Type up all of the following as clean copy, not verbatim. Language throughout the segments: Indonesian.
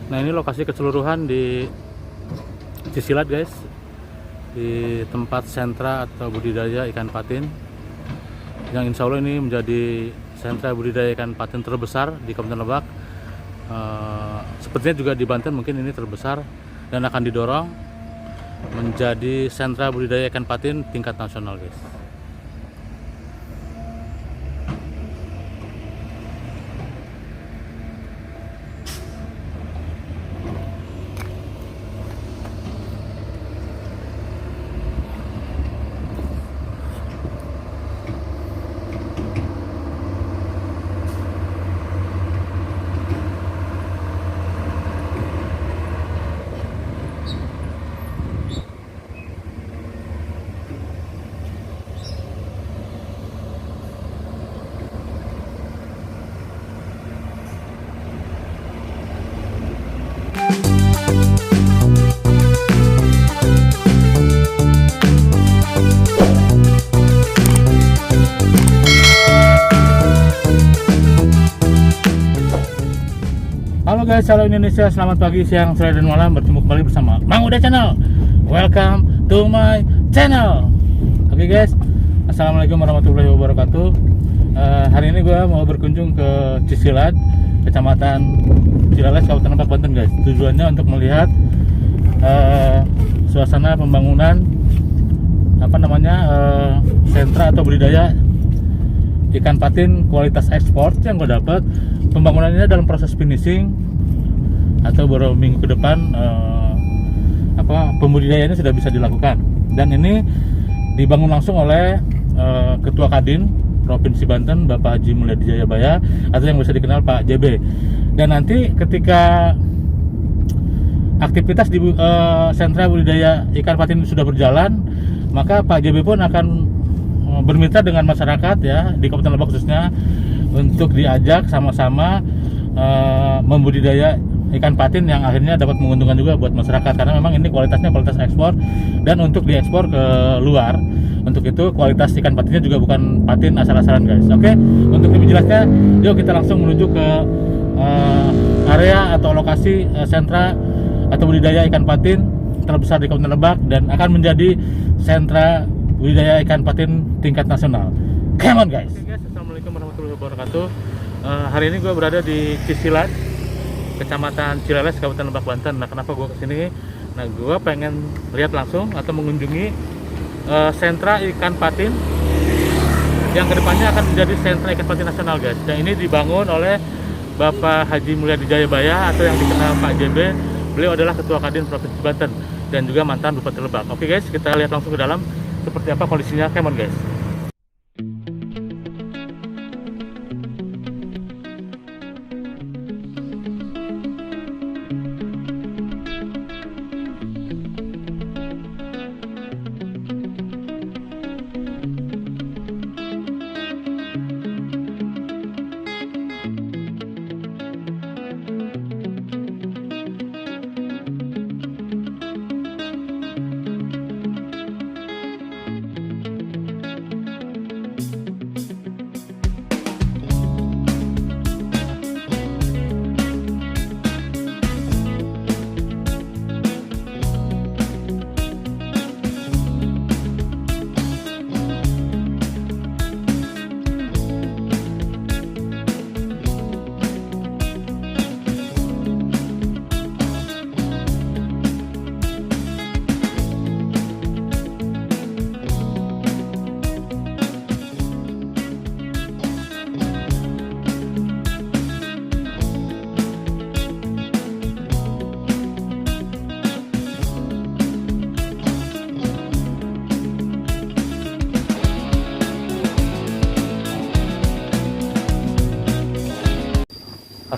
Nah, ini lokasi keseluruhan di Cisilat guys, di tempat sentra atau budidaya ikan patin yang insya Allah ini menjadi sentra budidaya ikan patin terbesar di Kabupaten Lebak. Sepertinya juga di Banten mungkin ini terbesar dan akan didorong menjadi sentra budidaya ikan patin tingkat nasional guys. Halo guys, halo Indonesia, selamat pagi, siang, sore, dan malam. Bertemu kembali bersama Mang Uda Channel. Welcome to my channel. Oke guys, assalamualaikum warahmatullahi wabarakatuh. Hari ini gue mau berkunjung ke Cisilat, Kecamatan Cilalas, Kabupaten Lebak, Banten guys. Tujuannya untuk melihat suasana pembangunan sentra atau budidaya ikan patin kualitas ekspor yang gue dapat. Pembangunannya dalam proses finishing atau baru minggu ke depan pembudidayaannya sudah bisa dilakukan, dan ini dibangun langsung oleh Ketua Kadin Provinsi Banten Bapak Haji Mulyadi Jayabaya atau yang bisa dikenal Pak JB. Dan nanti ketika aktivitas di sentra budidaya ikan patin sudah berjalan, maka Pak JB pun akan bermitra dengan masyarakat ya di Kabupaten Lebak khususnya untuk diajak sama-sama membudidaya ikan patin yang akhirnya dapat menguntungkan juga buat masyarakat, karena memang ini kualitasnya kualitas ekspor dan untuk diekspor ke luar. Untuk itu kualitas ikan patinnya juga bukan patin asal-asalan guys. Oke, untuk lebih jelasnya yuk kita langsung menuju ke area atau lokasi sentra atau budidaya ikan patin terbesar di Kabupaten Lebak dan akan menjadi sentra budidaya ikan patin tingkat nasional. Come on guys. Oke guys, assalamualaikum warahmatullahi wabarakatuh. Hari ini gue berada di Cisilat, Kecamatan Cilalas, Kabupaten Lebak, Banten. Nah, kenapa gue kesini? Nah, gue pengen lihat langsung atau mengunjungi sentra ikan patin yang kedepannya akan menjadi sentra ikan patin nasional guys. Dan ini dibangun oleh Bapak Haji Mulyadi Jayabaya atau yang dikenal Pak JB. Beliau adalah Ketua Kadin Provinsi Banten dan juga mantan Bupati Lebak. Oke guys, kita lihat langsung ke dalam seperti apa kondisinya. Come on guys.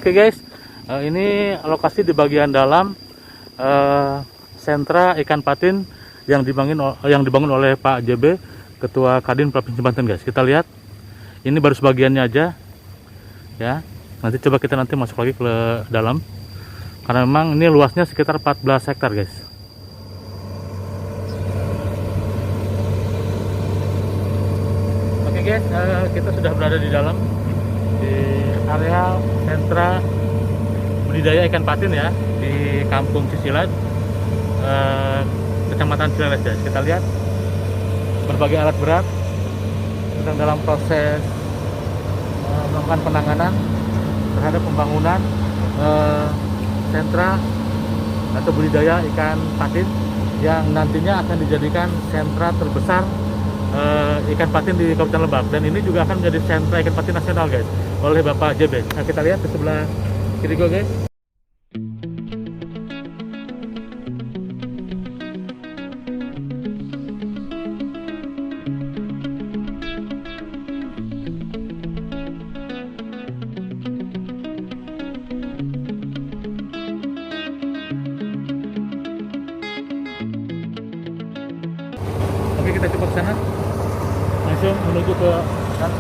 Oke guys, ini lokasi di bagian dalam sentra ikan patin yang dibangun oleh Pak JB, Ketua Kadin Provinsi Banten guys. Kita lihat, ini baru sebagiannya aja ya. Nanti coba kita masuk lagi ke dalam, karena memang ini luasnya sekitar 14 hektar guys. Oke guys, kita sudah berada di dalam, di area sentra budidaya ikan patin ya di Kampung Cicilan, Kecamatan Cileles guys. Kita lihat berbagai alat berat sedang dalam proses melakukan penanganan terhadap pembangunan sentra atau budidaya ikan patin yang nantinya akan dijadikan sentra terbesar ikan patin di Kabupaten Lebak, dan ini juga akan menjadi sentra ikan patin nasional guys oleh Bapak JB. Nah, kita lihat di sebelah kiri gua guys. Oke, kita coba ke sana. Langsung menuju ke sana.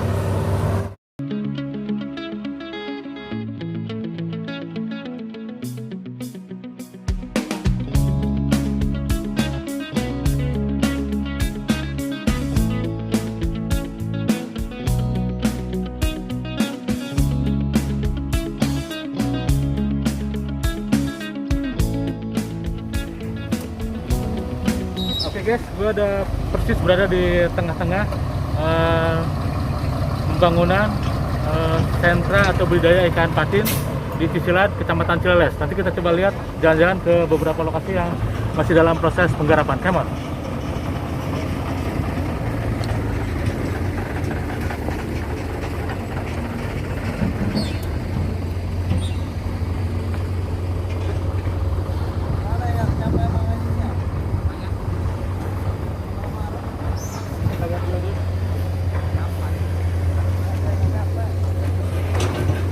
Oke guys, gue ada persis berada di tengah-tengah pembangunan sentra atau budidaya ikan patin di Cicilan, Kecamatan Cileles. Nanti kita coba lihat jalan-jalan ke beberapa lokasi yang masih dalam proses penggarapan. Come on.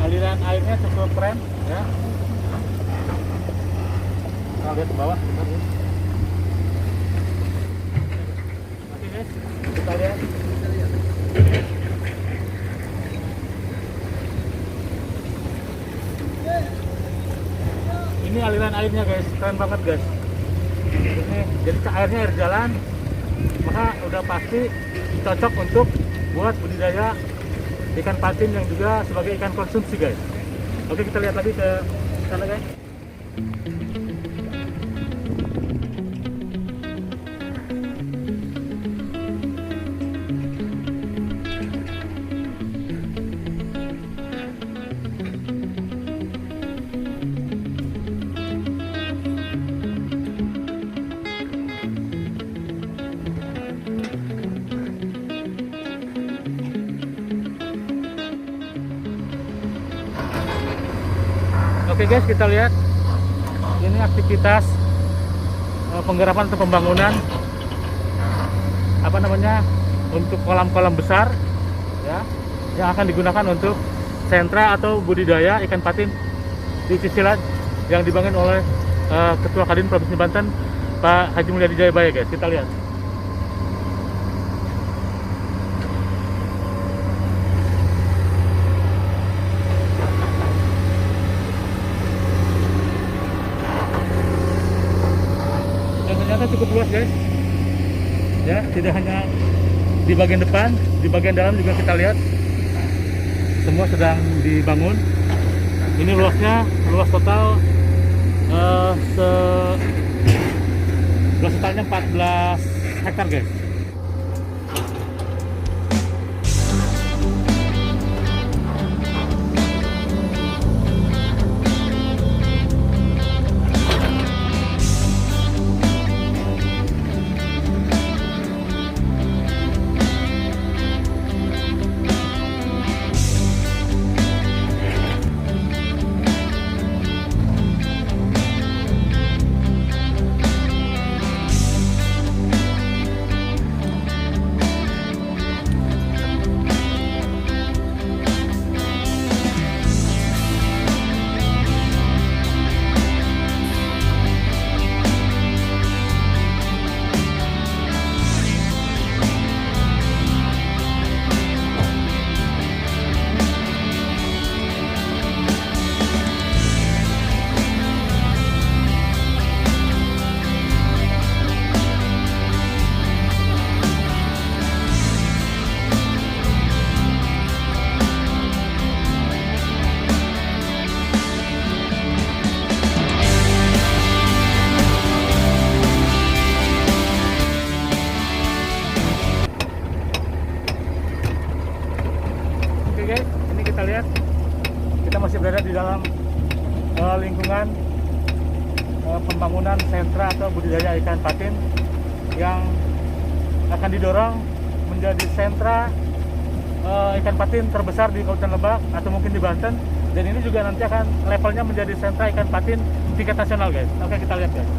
Aliran airnya cukup keren ya. Kita lihat ke bawah. Oke guys, kita lihat. Ini aliran airnya guys, keren banget guys. Ini jadi airnya air jalan, maka udah pasti cocok untuk buat budidaya ikan patin yang juga sebagai ikan konsumsi guys. Oke, kita lihat lagi ke sana guys. Oke guys, kita lihat ini aktivitas penggarapan atau pembangunan untuk kolam-kolam besar ya, yang akan digunakan untuk sentra atau budidaya ikan patin di Cicilan yang dibangun oleh Ketua Kadin Provinsi Banten Pak Haji Mulyadi Jayabaya guys. Kita lihat. Ternyata cukup luas guys ya, tidak hanya di bagian depan, di bagian dalam juga kita lihat semua sedang dibangun. Ini luasnya, luas total luas totalnya 14 hektar guys. Oke guys, ini kita lihat kita masih berada di dalam lingkungan pembangunan sentra atau budidaya ikan patin yang akan didorong menjadi sentra ikan patin terbesar di Kabupaten Lebak atau mungkin di Banten, dan ini juga nanti akan levelnya menjadi sentra ikan patin tingkat nasional guys. Oke, kita lihat guys.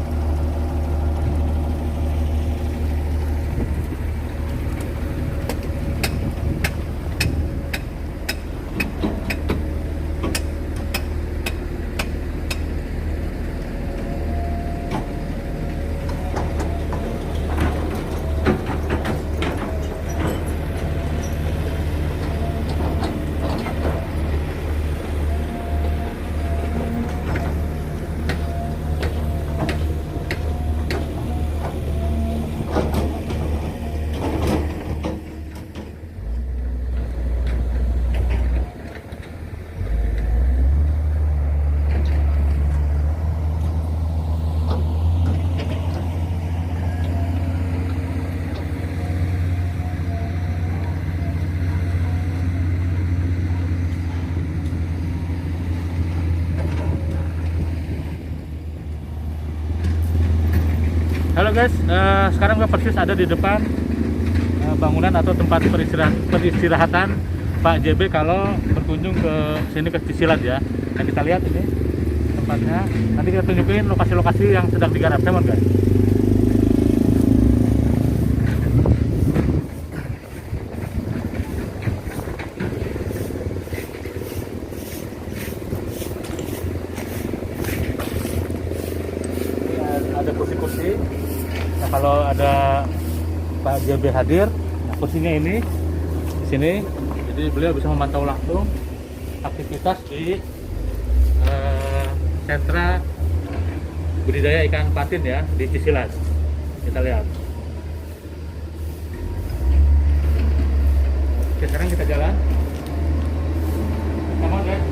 Halo guys, sekarang gue persis ada di depan bangunan atau tempat peristirahatan Pak JB kalau berkunjung ke sini ke Cicilat ya. Nah, kita lihat ini tempatnya. Nanti kita tunjukin lokasi-lokasi yang sedang digarap, teman guys. Ada kursi-kursi. Nah, kalau ada Pak JB hadir, nah kursinya ini di sini, jadi beliau bisa memantau langsung aktivitas di sentra budidaya ikan patin ya di Cicilat. Kita lihat. Oke, sekarang kita jalan. Come on guys.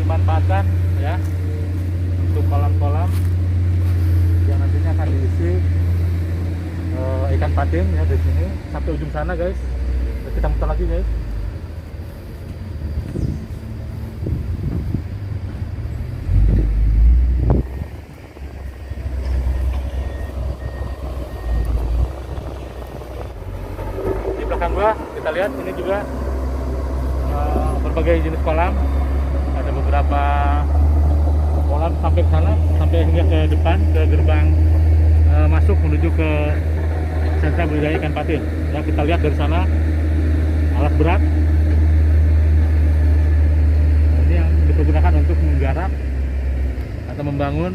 Dimanfaatkan ya untuk kolam-kolam yang nantinya akan diisi ikan patin ya di sini sampai ujung sana guys. Kita muter lagi guys. Di belakang gua kita lihat ini juga berbagai jenis kolam. Ada beberapa kolam sampai ke sana, sampai hingga ke depan, ke gerbang masuk menuju ke sentra budidaya ikan patin. Ya, kita lihat dari sana alat berat. Ini yang dipergunakan untuk menggarap atau membangun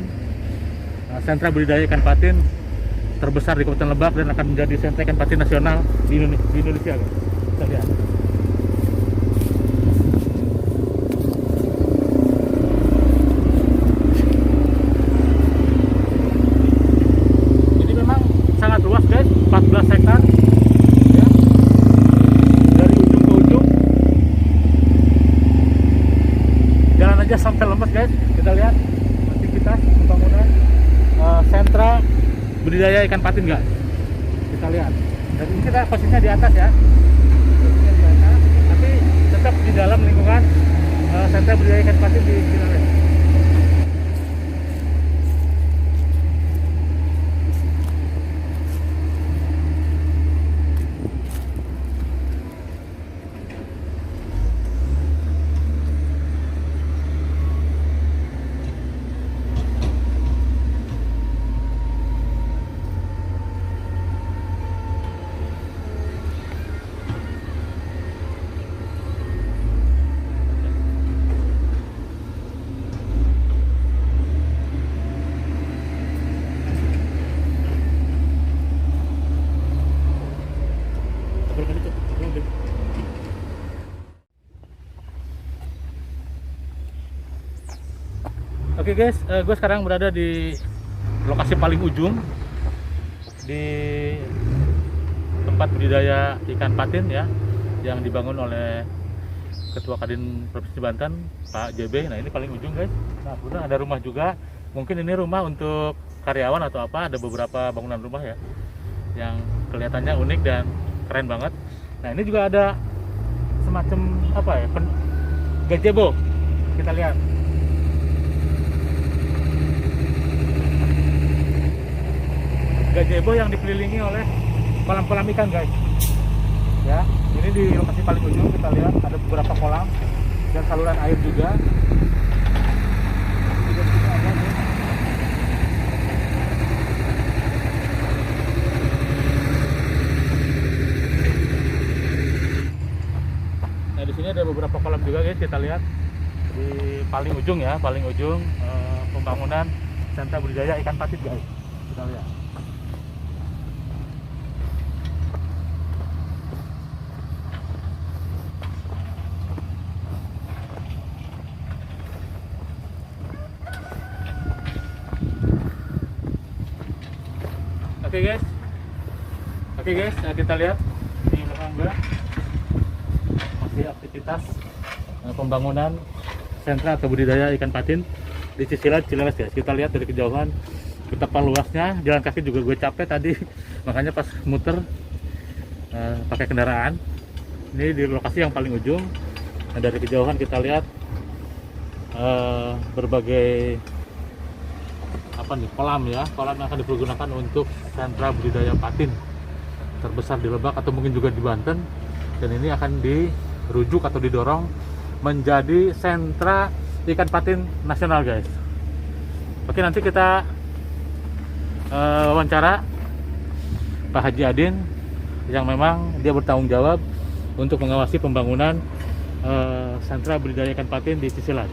sentra budidaya ikan patin terbesar di Kabupaten Lebak dan akan menjadi sentra ikan patin nasional di Indonesia. Kita lihat. Sangat luas guys, 14 hektar ya. Dari ujung ke ujung jalan aja sampai lemes guys. Kita lihat aktivitas pembangunan sentra budidaya ikan patin guys. Kita lihat, dan ini kita posisinya di atas ya, posisinya di atas, tapi tetap di dalam lingkungan sentra budidaya ikan patin di Cicilat. Oke guys, gue sekarang berada di lokasi paling ujung di tempat budidaya ikan patin ya, yang dibangun oleh Ketua Kadin Provinsi Banten, Pak JB. Nah, ini paling ujung guys. Nah, kemudian ada rumah juga. Mungkin ini rumah untuk karyawan atau apa. Ada beberapa bangunan rumah ya, yang kelihatannya unik dan keren banget. Nah, ini juga ada semacam apa ya, gazebo. Kita lihat. Gazebo yang dikelilingi oleh kolam-kolam ikan guys. Ya, ini di lokasi paling ujung kita lihat ada beberapa kolam dan saluran air juga. Nah, di sini ada beberapa kolam juga guys, kita lihat di paling ujung ya, paling ujung pembangunan sentra budidaya ikan patin guys. Kita lihat. Oke guys, nah kita lihat di belakang gua masih aktivitas pembangunan sentra atau budidaya ikan patin di Cicilat Cileles guys. Kita lihat dari kejauhan betapa luasnya, jalan kaki juga gue capek tadi, makanya pas muter pakai kendaraan. Ini di lokasi yang paling ujung. Nah, dari kejauhan kita lihat berbagai kolam ya, kolam yang akan dipergunakan untuk sentra budidaya patin terbesar di Lebak atau mungkin juga di Banten, dan ini akan dirujuk atau didorong menjadi sentra ikan patin nasional guys. Oke, nanti kita wawancara Pak Haji Adin yang memang dia bertanggung jawab untuk mengawasi pembangunan sentra budidaya ikan patin di Cicilat.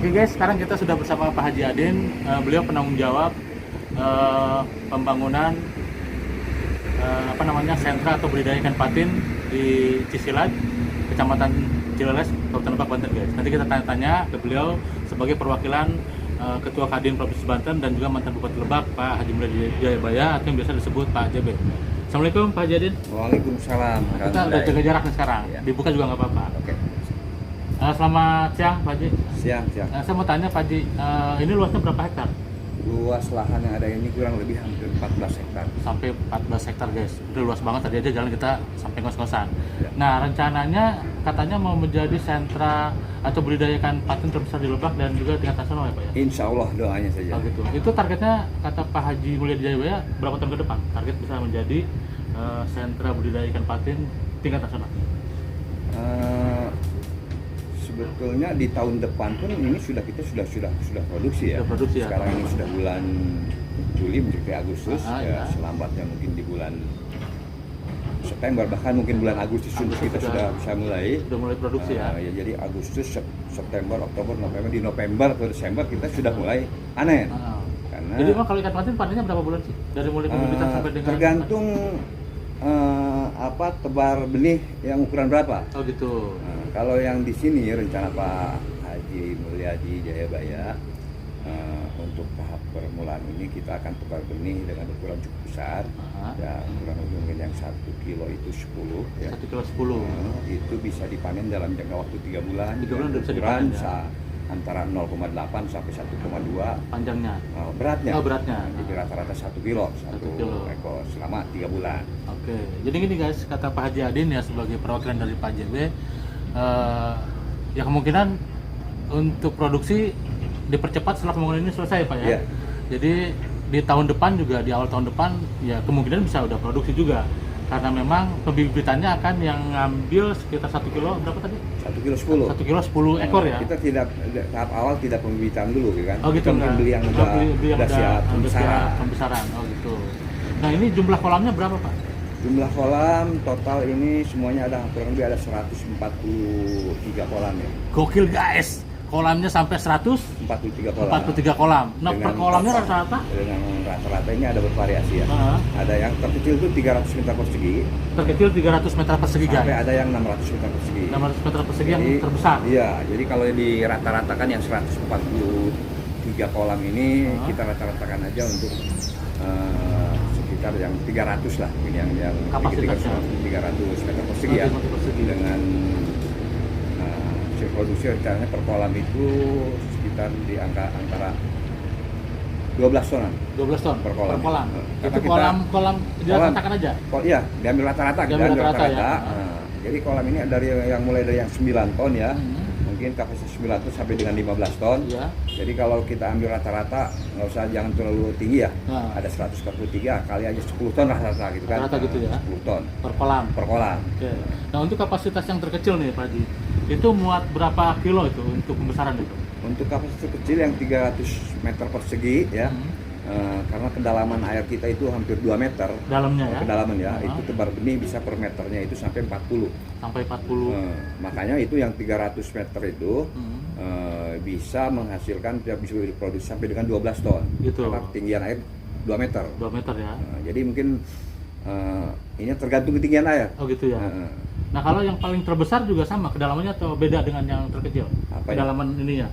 Oke guys, sekarang kita sudah bersama Pak Haji Adin. Beliau penanggung jawab pembangunan sentra atau budidaya ikan patin di Cicilat, Kecamatan Cileles, Kabupaten Lebak, Banten guys. Nanti kita tanya-tanya ke beliau sebagai perwakilan Ketua Kadin Provinsi Banten dan juga mantan Bupati Lebak, Pak Haji Mulya Jayabaya, atau yang biasa disebut Pak JB. Assalamualaikum Pak Haji Adin. Waalaikumsalam. Kita udah jaga jarak nih sekarang, ya. Dibuka juga nggak apa-apa. Oke. Selamat siang Pak Haji. Siang. Saya mau tanya Pak Haji, ini luasnya berapa hektar? Luas lahan yang ada ini kurang lebih hampir 14 hektar. Sampai 14 hektar guys, udah luas banget. Tadi aja jalan kita sampai ngos-ngosan Ya. Nah, rencananya katanya mau menjadi sentra atau budidaya ikan patin terbesar di Lebak dan juga tingkat nasional ya Pak ya? Insya Allah doanya saja. Oh, gitu. Itu targetnya kata Pak Haji Mulya Jayabaya berapa tahun ke depan? Target bisa menjadi sentra budidaya ikan patin tingkat nasional? Sebetulnya di tahun depan pun ini kita sudah produksi ya. Sudah produksi ya. Sekarang ini sudah bulan Juli menuju Agustus, ya. Selambatnya mungkin di bulan September, bahkan mungkin bulan Agustus kita sudah bisa mulai. Sudah mulai produksi ya. Jadi Agustus, September, Oktober, November, di November atau Desember kita sudah mulai panen. Karena jadi emang kalau ikan patin panennya berapa bulan sih? Dari mulai pembibitan sampai dengan tergantung tebar benih yang ukuran berapa. Oh gitu. Kalau yang di sini rencana Pak Haji Mulya Jayabaya untuk tahap permulaan ini kita akan tebar benih dengan ukuran cukup besar. Ya, ukuran mungkin yang 1 kilo itu 10 ya. 1 kilo 10. Itu bisa dipanen dalam jangka waktu 3 bulan. 3 bulan udah bisa dipanen ya. antara 0,8 sampai 1,2 panjangnya. beratnya. Oh, beratnya. Jadi rata-rata 1 kilo, 1 kilo. ekor selama 3 bulan. Oke, jadi gini guys, kata Pak Haji Adin ya sebagai perwakilan dari Pak JB, ya kemungkinan untuk produksi dipercepat setelah pembangunan ini selesai Pak ya. Iya. Jadi di tahun depan juga, di awal tahun depan ya kemungkinan bisa udah produksi juga. Karena memang pembibitannya akan yang ngambil sekitar 1 kilo, berapa tadi? 1 kilo 10. 1 kilo 10 ekor ya? Kita tidak, tahap awal tidak pembibitan dulu kan. Oh gitu, kita mungkin beli yang udah siap pembesaran. Pembesaran, oh gitu. Nah ini jumlah kolamnya berapa Pak? Jumlah kolam total ini semuanya ada kurang lebih ada 143 kolam ya. Gokil guys, kolamnya sampai 43 kolam. 143 kolam. Nah per kolamnya rata-rata? Dengan rata-rata ini ada bervariasi ya. Ada yang terkecil itu 300 meter persegi. Terkecil 300 meter persegi guys. Sampai ada yang 600 meter persegi. 600 meter persegi yang terbesar. Iya, jadi kalau di rata-ratakan yang 143 kolam ini kita rata-ratakan aja untuk sekitar yang 300 lah, yang kapasitasnya 300 meter persegi ya. Dengan produksi rencananya per kolam itu sekitar di angka antara 12 tonan. 12 ton per kolam. Itu kolam diratakan aja? Iya, diambil rata-rata. Diambil rata-rata ya. Jadi kolam ini dari yang mulai dari yang 9 ton ya. Mungkin kapasitas 9 ton sampai dengan 15 ton. Ya. Jadi kalau kita ambil rata-rata, nggak usah jangan terlalu tinggi ya. Ada 143 kali aja 10 ton rata-rata gitu kan. Rata gitu ya. 10 ton Per kolam. per kolam. Oke. Nah untuk kapasitas yang terkecil nih Pak Haji, itu muat berapa kilo itu untuk pembesaran itu? Untuk kapasitas kecil yang 300 meter persegi ya. Karena kedalaman air kita itu hampir 2 meter dalamnya ya? Kedalaman ya, itu tebar benih bisa per meternya itu sampai 40. Sampai 40. Makanya itu yang 300 meter itu bisa menghasilkan, bisa diproduksi sampai dengan 12 ton. Gitu. Karena ketinggian air 2 meter. 2 meter ya? Jadi mungkin ini tergantung ketinggian air. Oh gitu ya? Nah kalau yang paling terbesar juga sama kedalamannya atau beda dengan yang terkecil? Apa kedalaman ininya?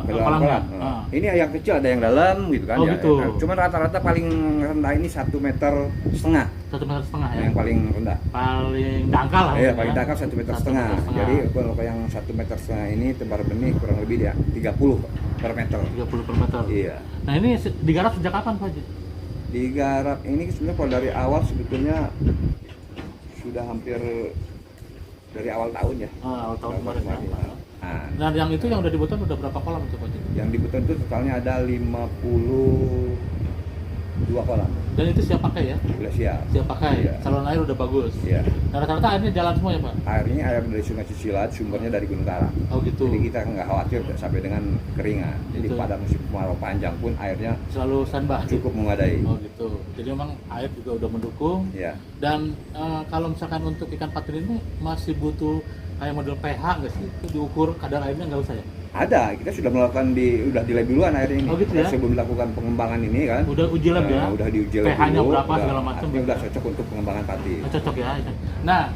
Kolamnya. Ini yang kecil ada yang dalam gitu kan. Oh, ya. gitu. Cuman rata-rata paling rendah ini 1,5 meter. 1,5 meter ya? Yang paling rendah. Paling dangkal lah. Iya, paling dangkal 1,5 meter. Jadi kalau yang 1,5 meter ini tebar benih kurang lebih ya 30 per meter. 30 per meter. Iya. Nah ini digarap sejak kapan Pak Haji? Digarap ini sebenarnya kalau dari awal sebetulnya sudah hampir dari awal tahun ya. Awal tahun kemarin ya. Nah, yang itu yang udah dibutuhkan udah berapa kolam itu Pak Haji? Yang dibutuhkan itu totalnya ada 52 kolam. Dan itu siap pakai ya? Udah siap. Siap pakai. Iya. Saluran air udah bagus. Iya. Nah, rata-rata airnya jalan semua ya Pak? Airnya air dari Sungai Cicilat, sumbernya dari Gunung Karang. Oh gitu. Jadi kita nggak khawatir sampai dengan keringan. Jadi gitu. pada musim kemarau panjang pun airnya selalu standby. Cukup memadai. Oh gitu. Jadi memang air juga udah mendukung. Iya. Dan kalau misalkan untuk ikan patin ini masih butuh kayak model pH nggak sih? Diukur kadar airnya nggak usah ya? Ada, kita sudah melakukan di lab duluan air ini. Oh gitu ya? Sebelum dilakukan pengembangan ini kan. Udah uji lab ya? Udah diuji lab pH-nya dulu, berapa segala macam. Udah cocok untuk pengembangan patin. Cocok ya. Nah,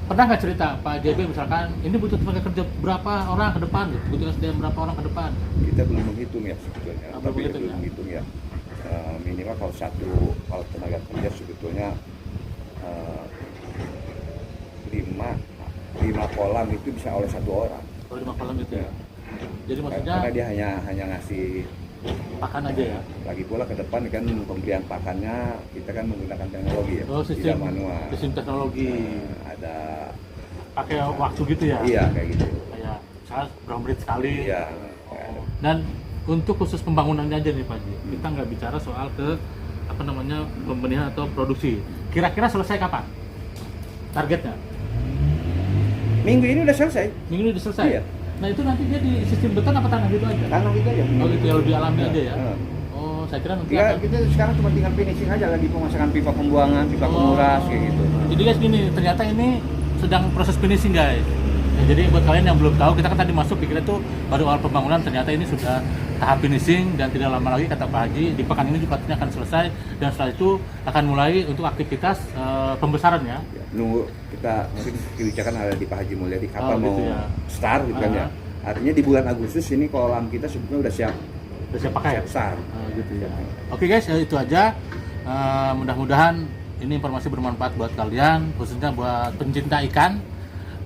pernah nggak cerita Pak JB misalkan ini butuh tenaga kerja berapa orang ke depan gitu? Butuh SDM berapa orang ke depan? Kita belum menghitung ya sebetulnya. Tapi belum menghitung ya. Minimal kalau tenaga kerja sebetulnya 5 kolam itu bisa oleh 1 orang. Oh 5 kolam itu ya. Jadi maksudnya karena dia hanya ngasih pakan aja ya. Lagi pula ke depan kan pemberian pakannya kita kan menggunakan teknologi ya. Oh, sistem tidak manual. Sistem teknologi. Ada pakai waktu gitu ya. Iya kayak gitu. Kayak misalnya berapa menit sekali. Iya. Dan untuk khusus pembangunannya aja nih Pak Haji, kita nggak bicara soal pembenihan atau produksi. Kira-kira selesai kapan? Targetnya? Minggu ini udah selesai. Minggu ini udah selesai? Iya. Nah itu nanti dia di sistem beton apa tanah gitu aja? Tanah gitu aja. Oh gitu ya, lebih alami aja ya? Oh saya kira nanti kita sekarang cuma tinggal finishing aja lagi pemasangan pipa pembuangan, pipa penguras kayak gitu. Jadi guys gini, ternyata ini sedang proses finishing guys. Ya, jadi buat kalian yang belum tahu, kita kan tadi masuk pikirnya tuh baru awal pembangunan, ternyata ini sudah tahap finishing dan tidak lama lagi kata Pak Haji di pekan ini juga akan selesai dan setelah itu akan mulai untuk aktivitas pembesaran ya. Nunggu kita mungkin kebijakan ada di Pak Haji Mulyadi kapan gitu mau ya. start gitu kan ya. Artinya di bulan Agustus ini kolam kita sebetulnya udah siap. Udah siap pakai. Siap start. Gitu ya. Oke guys, itu aja. Mudah-mudahan ini informasi bermanfaat buat kalian, khususnya buat pencinta ikan.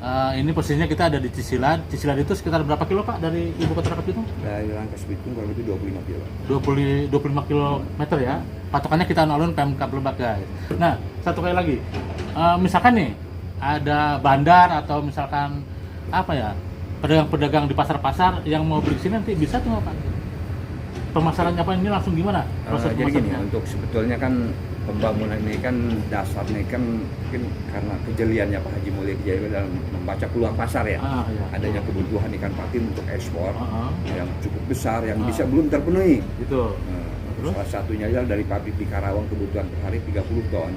Ini posisinya kita ada di Cicilan. Cicilan itu sekitar berapa kilo Pak dari ibu kota Rangkas Bitung? Dari Rangkas Bitung kurang lebih 25 kilo. 25 kilometer ya. Patokannya kita alun-alun Pemkab Lebak guys. Nah, satu kali lagi. Misalkan nih ada bandar atau misalkan apa ya, pedagang-pedagang di pasar-pasar yang mau beli sini nanti bisa tuh nggak Pak? Pemasarannya apa ini langsung gimana? Proses Jadi gini, pemasarannya? untuk sebetulnya kan pembangunan ini kan dasarnya kan mungkin karena kejeliannya Pak Haji Mulia Jaya dalam membaca peluang pasar ya. Iya. Adanya kebutuhan ikan patin untuk ekspor yang cukup besar yang Ah. bisa belum terpenuhi. Gitu. Terus? Salah satunya adalah dari pabrik di Karawang kebutuhan per hari 30 ton.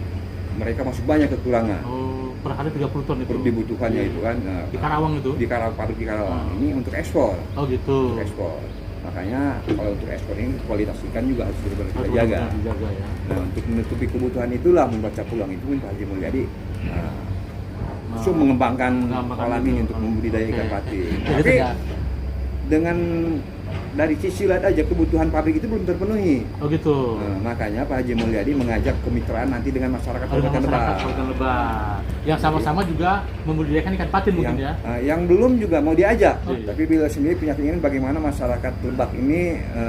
Mereka masih banyak kekurangan. Oh, per hari 30 ton itu. Dibutuhkannya itu kan Di Karawang itu? di Karawang, pabrik di Karawang ini untuk ekspor. Oh gitu. Untuk ekspor. Makanya kalau untuk ekspor ini kualitas ikan juga harus benar-benar kita Harus jaga. dijaga ya. Nah, untuk menutupi kebutuhan itulah membaca peluang itu Pak Haji Mulyadi mengembangkan kolam ini untuk membudidaya ikan patin. Jadi Tapi tidak- dengan dari sisi lain aja kebutuhan pabrik itu belum terpenuhi. Oh gitu. Nah, makanya Pak Haji Mulyadi mengajak kemitraan nanti dengan masyarakat Ada Kabupaten masyarakat Lebak. Kabupaten Lebak yang sama-sama juga membudidayakan ikan patin mungkin ya. Yang belum juga mau diajak, Oh, iya. tapi beliau sendiri punya keinginan bagaimana masyarakat Lebak ini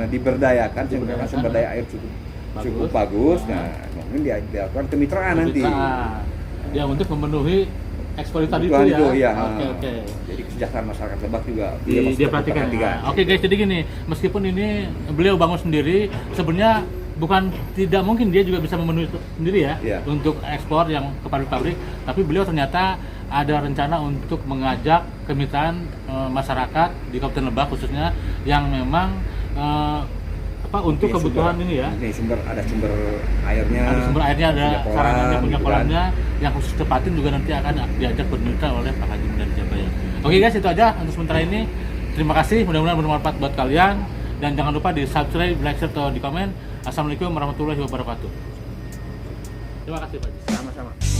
diberdayakan karena sumber daya air cukup bagus. Nah, mungkin dilakukan kemitraan nanti. Kemitraan. Ya untuk memenuhi ekspor tadi itu Kebutuhan ya. itu, Oke. Jadi kesejahteraan masyarakat Lebak juga Dia perhatikan. Nah, Oke guys, jadi gini, meskipun ini beliau bangun sendiri, sebenarnya bukan tidak mungkin dia juga bisa memenuhi sendiri ya Iya. untuk ekspor yang ke pabrik-pabrik, tapi beliau ternyata ada rencana untuk mengajak kemitraan masyarakat di Kabupaten Lebak khususnya yang memang untuk kebutuhan ini ya. Ini ada sumber airnya. Ada sumber airnya, ada punya kolam, sarananya, punya gitu kan. kolamnya, yang khusus tepatin juga nanti akan diajak bermitra oleh Pak Haji Mulia Jaya. Oke guys, itu aja untuk sementara ini. Terima kasih, mudah-mudahan bermanfaat buat kalian, dan jangan lupa di subscribe, like, share, atau di komen. Assalamualaikum warahmatullahi wabarakatuh. Terima kasih Pak Haji. Sama-sama.